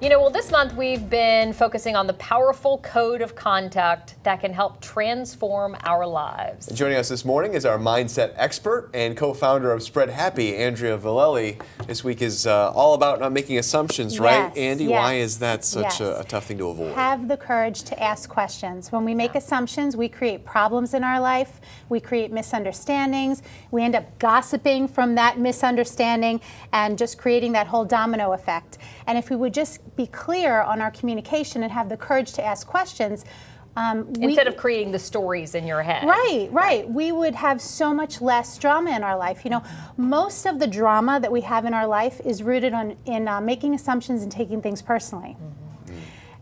Well, this month we've been focusing on the powerful code of conduct that can help transform our lives. Joining us this morning is our mindset expert and co-founder of Spread Happy, Andrea Vallely. This week is all about not making assumptions, right? Yes, Andy, yes, why is that such yes. a tough thing to avoid? Have the courage to ask questions. When we make assumptions, we create problems in our life. We create misunderstandings. We end up gossiping from that misunderstanding and just creating that whole domino effect. And if we would just be clear on our communication and have the courage to ask questions, instead of creating the stories in your head. Right. We would have so much less drama in our life. Most of the drama that we have in our life is rooted in making assumptions and taking things personally.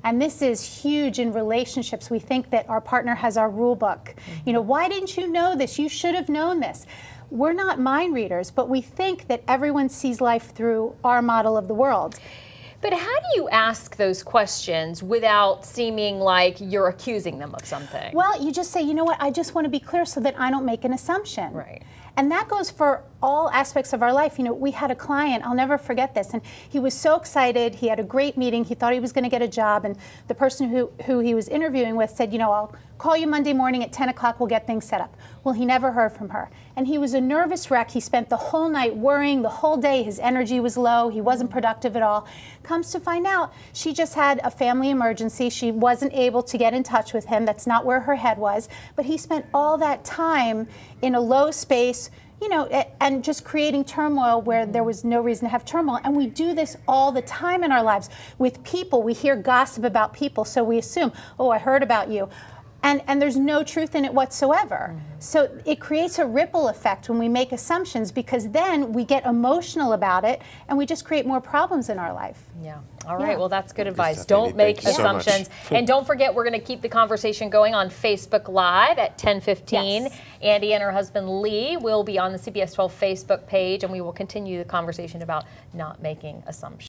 And this is huge in relationships. We think that our partner has our rule book. Why didn't you know this? You should have known this. We're not mind readers, but we think that everyone sees life through our model of the world. But how do you ask those questions without seeming like you're accusing them of something? Well, you just say, you know what, I just want to be clear so that I don't make an assumption. Right. And that goes for all aspects of our life. We had a client, I'll never forget this, and he was so excited. He had a great meeting. He thought he was going to get a job, and the person who he was interviewing with said, I'll call you Monday morning at 10 o'clock, we'll get things set up. Well, he never heard from her. And he was a nervous wreck. He spent the whole night worrying, the whole day. His energy was low. He wasn't productive at all. Comes to find out, she just had a family emergency. She wasn't able to get in touch with him. That's not where her head was. But he spent all that time in a low space, and just creating turmoil where there was no reason to have turmoil. And we do this all the time in our lives with people. We hear gossip about people, so we assume, oh, I heard about you. And there's no truth in it whatsoever. So it creates a ripple effect when we make assumptions, because then we get emotional about it and we just create more problems in our life. Yeah. All right. Yeah. Well, that's good advice. stuff, Don't Andy. make Thank you so much. assumptions. And don't forget, we're going to keep the conversation going on Facebook Live at 10:15. Yes. Andy and her husband Lee will be on the CBS 12 Facebook page, and we will continue the conversation about not making assumptions.